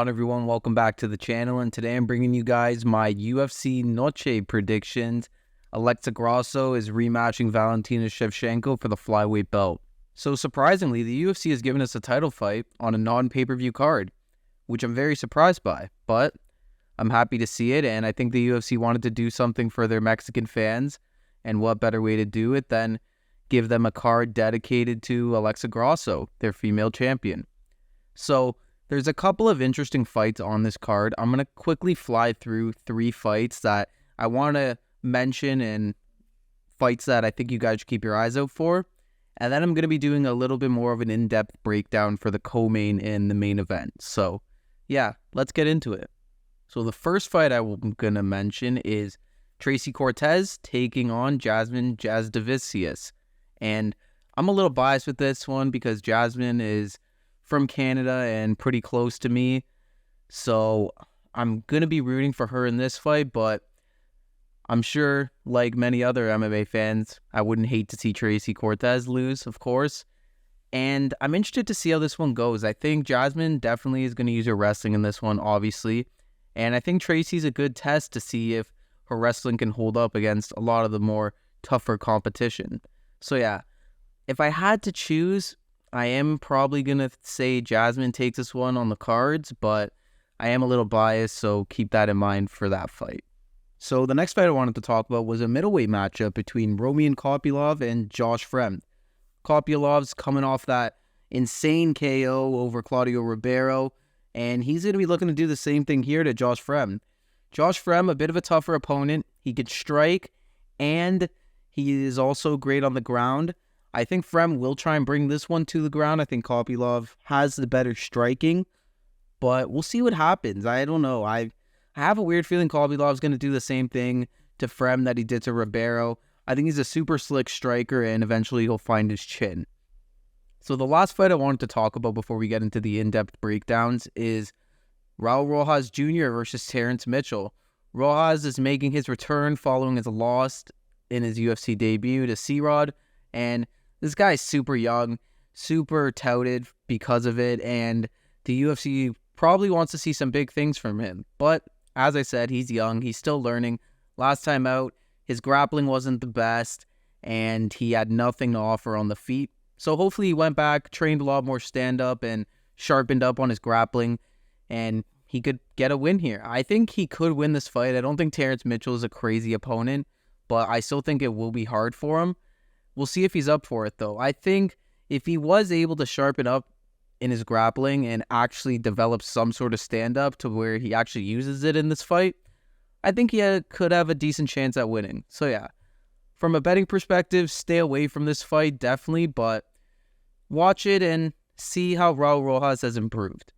On everyone, welcome back to the channel, and today I'm bringing you guys my UFC Noche predictions. Alexa Grasso is rematching Valentina Shevchenko for the flyweight belt. So surprisingly, the UFC has given us a title fight on a non-pay-per-view card, which I'm very surprised by, but I'm happy to see it, and I think the UFC wanted to do something for their Mexican fans, and what better way to do it than give them a card dedicated to Alexa Grasso, their female champion. So there's a couple of interesting fights on this card. I'm going to quickly fly through 3 fights that I want to mention and fights that I think you guys should keep your eyes out for. And then I'm going to be doing a little bit more of an in-depth breakdown for the co-main and the main event. So yeah, let's get into it. So the first fight I'm going to mention is Tracy Cortez taking on Jasmine Jasudavicius. And I'm a little biased with this one because Jasmine is from Canada and pretty close to me, so I'm going to be rooting for her in this fight, but I'm sure, like many other MMA fans, I wouldn't hate to see Tracy Cortez lose, of course, and I'm interested to see how this one goes. I think Jasmine definitely is going to use her wrestling in this one, obviously, and I think Tracy's a good test to see if her wrestling can hold up against a lot of the more tougher competition. So yeah, if I had to choose, I am probably going to say Jasmine takes this one on the cards, but I am a little biased, so keep that in mind for that fight. So the next fight I wanted to talk about was a middleweight matchup between Roman Kopylov and Josh Fremd. Kopylov's coming off that insane KO over Claudio Ribeiro, and he's going to be looking to do the same thing here to Josh Fremd. Josh Fremd, a bit of a tougher opponent. He can strike, and he is also great on the ground. I think Fremd will try and bring this one to the ground. I think Kopylov has the better striking, but we'll see what happens. I don't know. I have a weird feeling Kopylov's going to do the same thing to Fremd that he did to Ribeiro. I think he's a super slick striker, and eventually he'll find his chin. So the last fight I wanted to talk about before we get into the in-depth breakdowns is Raul Rojas Jr. versus Terrence Mitchell. Rojas is making his return following his loss in his UFC debut to C-Rod, and this guy's super young, super touted because of it, and the UFC probably wants to see some big things from him. But as I said, he's young, he's still learning. Last time out, his grappling wasn't the best, and he had nothing to offer on the feet. So hopefully he went back, trained a lot more stand-up, and sharpened up on his grappling, and he could get a win here. I think he could win this fight. I don't think Terrence Mitchell is a crazy opponent, but I still think it will be hard for him. We'll see if he's up for it, though. I think if he was able to sharpen up in his grappling and actually develop some sort of stand-up to where he actually uses it in this fight, I think he could have a decent chance at winning. So yeah, from a betting perspective, stay away from this fight, definitely, but watch it and see how Raul Rojas has improved.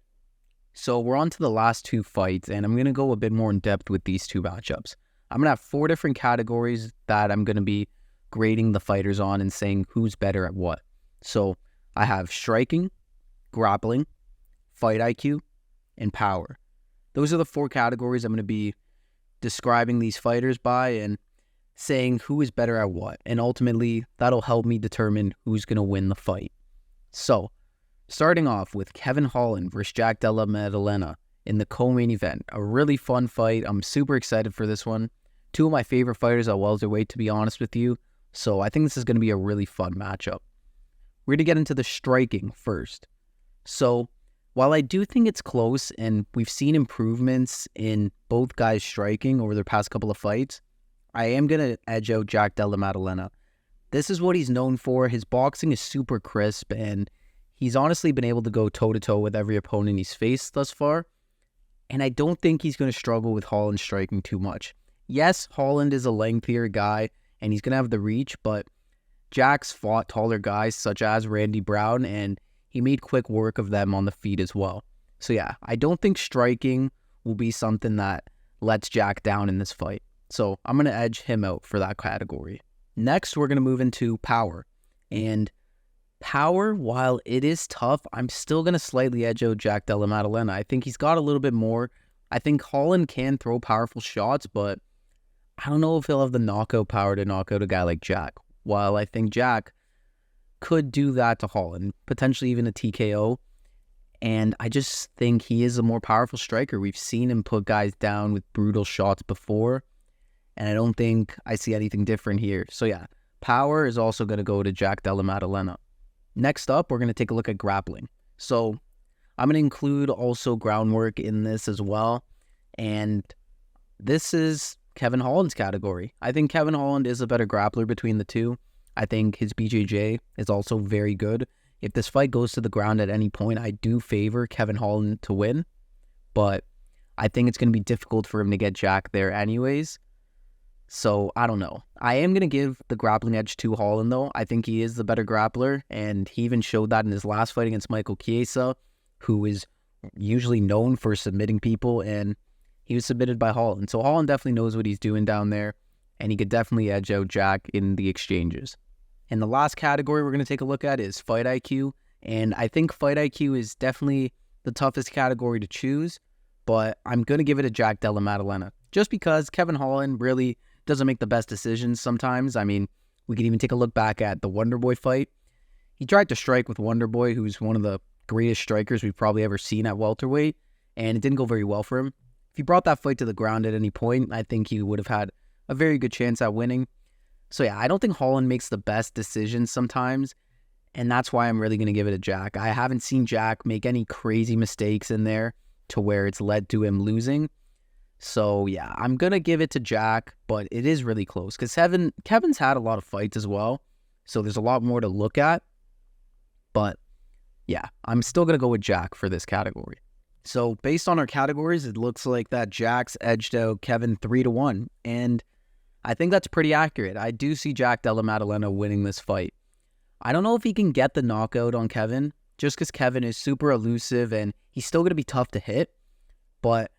So we're on to the last 2 fights, and I'm going to go a bit more in depth with these 2 matchups. I'm going to have 4 different categories that I'm going to be grading the fighters on and saying who's better at what. So I have striking, grappling, fight IQ, and power. Those are the 4 categories I'm going to be describing these fighters by and saying who is better at what. And ultimately, that'll help me determine who's going to win the fight. So starting off with Kevin Holland versus Jack Della in the co-main event. A really fun fight. I'm super excited for this one. 2 of my favorite fighters at welterweight, to be honest with you. So I think this is going to be a really fun matchup. We're going to get into the striking first. So while I do think it's close and we've seen improvements in both guys striking over their past couple of fights, I am going to edge out Jack Della Maddalena. This is what he's known for. His boxing is super crisp, and he's honestly been able to go toe-to-toe with every opponent he's faced thus far. And I don't think he's going to struggle with Holland striking too much. Yes, Holland is a lengthier guy, and he's going to have the reach, but Jack's fought taller guys such as Randy Brown, and he made quick work of them on the feet as well. So yeah, I don't think striking will be something that lets Jack down in this fight. So I'm going to edge him out for that category. Next, we're going to move into power. And power, while it is tough, I'm still going to slightly edge out Jack Della Maddalena. I think he's got a little bit more. I think Holland can throw powerful shots, but I don't know if he'll have the knockout power to knock out a guy like Jack. While I think Jack could do that to Holland, potentially even a TKO. And I just think he is a more powerful striker. We've seen him put guys down with brutal shots before, and I don't think I see anything different here. So yeah, power is also going to go to Jack Della. Next up, we're going to take a look at grappling. So I'm going to include also groundwork in this as well. And this is Kevin Holland's category. I think Kevin Holland is a better grappler between the two. I think his BJJ is also very good. If this fight goes to the ground at any point, I do favor Kevin Holland to win. But I think it's going to be difficult for him to get Jack there anyways. So I don't know. I am going to give the grappling edge to Holland though. I think he is the better grappler. And he even showed that in his last fight against Michael Chiesa, who is usually known for submitting people. And he was submitted by Holland. So Holland definitely knows what he's doing down there. And he could definitely edge out Jack in the exchanges. And the last category we're going to take a look at is fight IQ. And I think fight IQ is definitely the toughest category to choose, but I'm going to give it to Jack Della, just because Kevin Holland really doesn't make the best decisions sometimes. I mean, we can even take a look back at the Wonderboy fight. He tried to strike with Wonderboy, who's one of the greatest strikers we've probably ever seen at welterweight, and it didn't go very well for him. If he brought that fight to the ground at any point, I think he would have had a very good chance at winning. So yeah, I don't think Holland makes the best decisions sometimes, and that's why I'm really going to give it to Jack. I haven't seen Jack make any crazy mistakes in there to where it's led to him losing. So yeah, I'm going to give it to Jack, but it is really close because Kevin's had a lot of fights as well, so there's a lot more to look at. But yeah, I'm still going to go with Jack for this category. So based on our categories, it looks like that Jack's edged out Kevin 3-1, and I think that's pretty accurate. I do see Jack Della winning this fight. I don't know if he can get the knockout on Kevin, just because Kevin is super elusive and he's still going to be tough to hit. But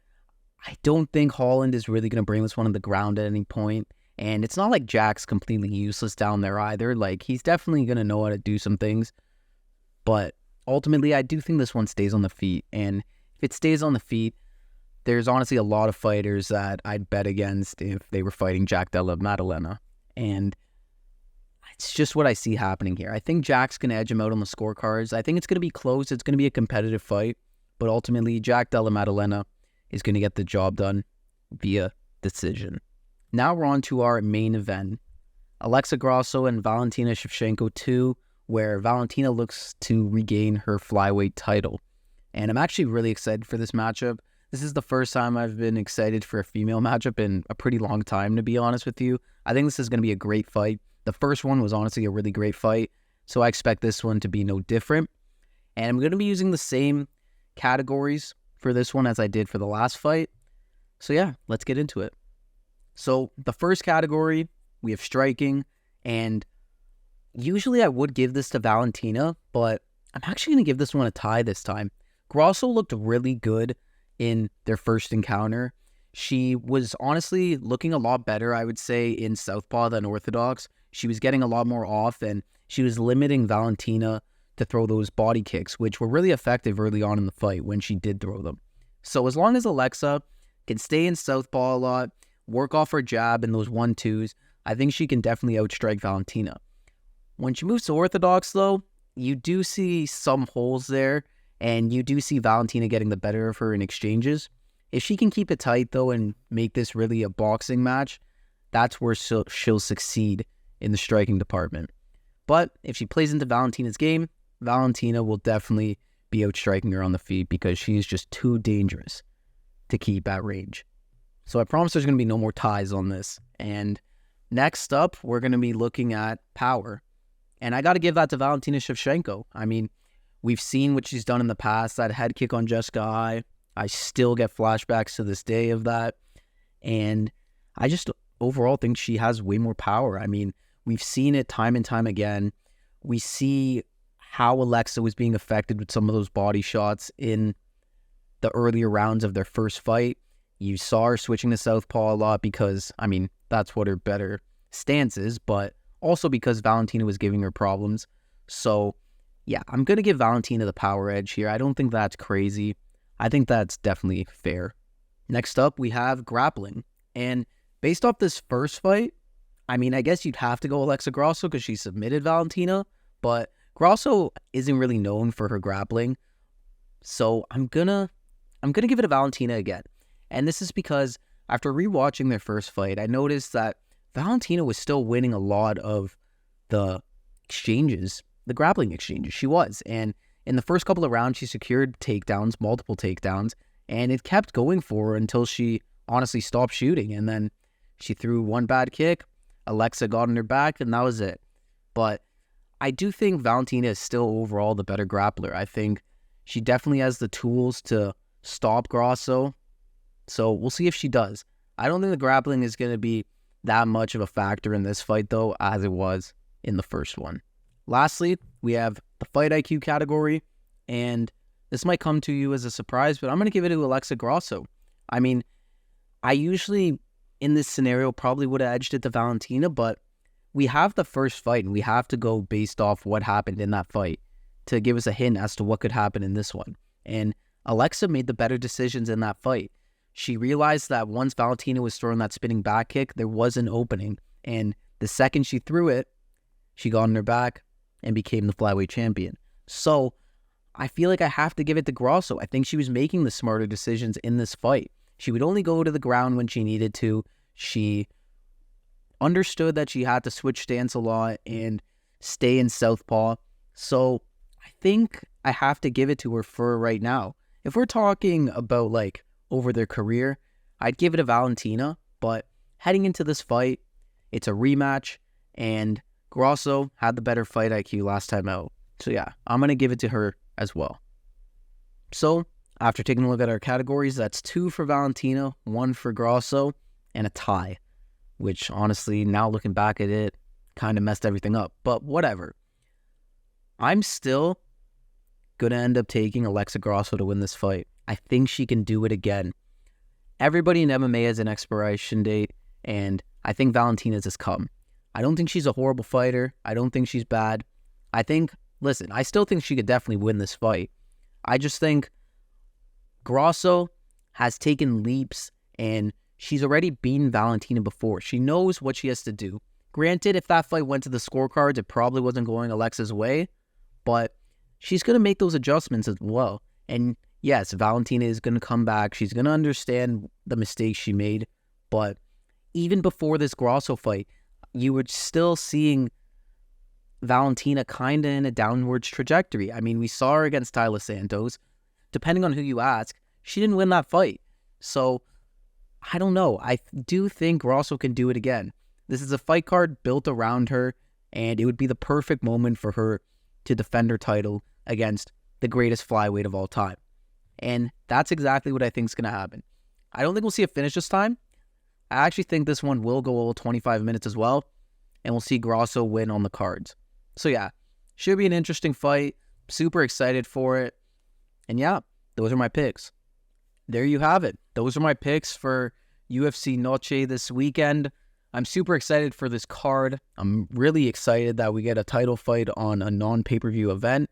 I don't think Holland is really going to bring this one on the ground at any point. And it's not like Jack's completely useless down there either. Like, he's definitely going to know how to do some things. But ultimately, I do think this one stays on the feet. And if it stays on the feet, there's honestly a lot of fighters that I'd bet against if they were fighting Jack Della. And it's just what I see happening here. I think Jack's going to edge him out on the scorecards. I think it's going to be close. It's going to be a competitive fight. But ultimately, Jack Della is going to get the job done via decision. Now we're on to our main event. Alexa Grasso and Valentina Shevchenko 2, where Valentina looks to regain her flyweight title. And I'm actually really excited for this matchup. This is the first time I've been excited for a female matchup in a pretty long time, to be honest with you. I think this is going to be a great fight. The first one was honestly a really great fight, so I expect this one to be no different. And I'm going to be using the same categories for this one as I did for the last fight. So yeah, let's get into it. So the first category, we have striking, and usually I would give this to Valentina, but I'm actually going to give this one a tie this time. Grasso looked really good in their first encounter. She was honestly looking a lot better, I would say, in southpaw than orthodox. She was getting a lot more off, and she was limiting Valentina to throw those body kicks, which were really effective early on in the fight when she did throw them. So as long as Alexa can stay in southpaw a lot, work off her jab and those 1-2s, I think she can definitely outstrike Valentina. When she moves to orthodox, though, you do see some holes there, and you do see Valentina getting the better of her in exchanges. If she can keep it tight, though, and make this really a boxing match, that's where she'll succeed in the striking department. But if she plays into Valentina's game, Valentina will definitely be outstriking her on the feet because she is just too dangerous to keep at range. So I promise there's going to be no more ties on this. And next up, we're going to be looking at power. And I got to give that to Valentina Shevchenko. I mean, we've seen what she's done in the past. That head kick on Jessica Eye, I still get flashbacks to this day of that. And I just overall think she has way more power. I mean, we've seen it time and time again. We see how Alexa was being affected with some of those body shots in the earlier rounds of their first fight. You saw her switching to southpaw a lot because, I mean, that's what her better stance is, but also because Valentina was giving her problems. So, yeah, I'm going to give Valentina the power edge here. I don't think that's crazy. I think that's definitely fair. Next up, we have grappling. And based off this first fight, I mean, I guess you'd have to go Alexa Grasso because she submitted Valentina, but Grasso isn't really known for her grappling. So I'm gonna give it to Valentina again. And this is because after rewatching their first fight, I noticed that Valentina was still winning a lot of the exchanges, the grappling exchanges. She was. And in the first couple of rounds, she secured takedowns, multiple takedowns, and it kept going for her until she honestly stopped shooting. And then she threw one bad kick, Alexa got on her back, and that was it. But I do think Valentina is still overall the better grappler. I think she definitely has the tools to stop Grasso. So we'll see if she does. I don't think the grappling is going to be that much of a factor in this fight, though, as it was in the first one. Lastly, we have the fight IQ category, and this might come to you as a surprise, but I'm going to give it to Alexa Grasso. I mean, I usually, in this scenario, probably would have edged it to Valentina, but we have the first fight, and we have to go based off what happened in that fight to give us a hint as to what could happen in this one. And Alexa made the better decisions in that fight. She realized that once Valentina was throwing that spinning back kick, there was an opening. And the second she threw it, she got on her back and became the flyweight champion. So I feel like I have to give it to Grasso. I think she was making the smarter decisions in this fight. She would only go to the ground when she needed to. She understood that she had to switch stance a lot and stay in southpaw. So I think I have to give it to her for right now. If we're talking about like over their career, I'd give it to Valentina, but heading into this fight, it's a rematch, and Grasso had the better fight IQ last time out. So yeah, I'm going to give it to her as well. So after taking a look at our categories, that's 2 for Valentina, 1 for Grasso, and a tie, which honestly, now looking back at it, kind of messed everything up, but whatever. I'm still going to end up taking Alexa Grasso to win this fight. I think she can do it again. Everybody in MMA has an expiration date, and I think Valentina's has come. I don't think she's a horrible fighter. I don't think she's bad. I still think she could definitely win this fight. I just think Grasso has taken leaps, and she's already beaten Valentina before. She knows what she has to do. Granted, if that fight went to the scorecards, it probably wasn't going Alexa's way, but she's going to make those adjustments as well. And yes, Valentina is going to come back. She's going to understand the mistakes she made. But even before this Grasso fight, you were still seeing Valentina kind of in a downwards trajectory. I mean, we saw her against Della Santos. Depending on who you ask, she didn't win that fight. So, I don't know. I do think Grasso can do it again. This is a fight card built around her, and it would be the perfect moment for her to defend her title against the greatest flyweight of all time. And that's exactly what I think is going to happen. I don't think we'll see a finish this time. I actually think this one will go all 25 minutes as well, and we'll see Grasso win on the cards. So yeah, should be an interesting fight. Super excited for it. And yeah, those are my picks. There you have it. Those are my picks for UFC Noche this weekend. I'm super excited for this card. I'm really excited that we get a title fight on a non-pay-per-view event.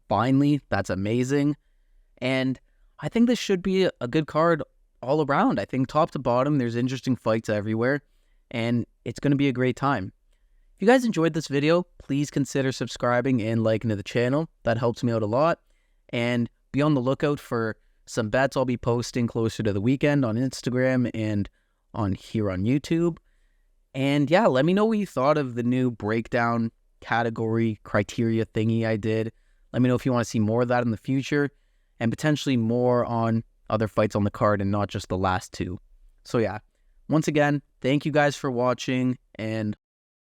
Finally, that's amazing. And I think this should be a good card all around. I think top to bottom, there's interesting fights everywhere, and it's going to be a great time. If you guys enjoyed this video, please consider subscribing and liking to the channel. That helps me out a lot. And be on the lookout for some bets I'll be posting closer to the weekend on Instagram and on here on YouTube. And yeah, let me know what you thought of the new breakdown category criteria thingy I did. Let me know if you want to see more of that in the future, and potentially more on other fights on the card and not just the last 2. So yeah, once again, thank you guys for watching, and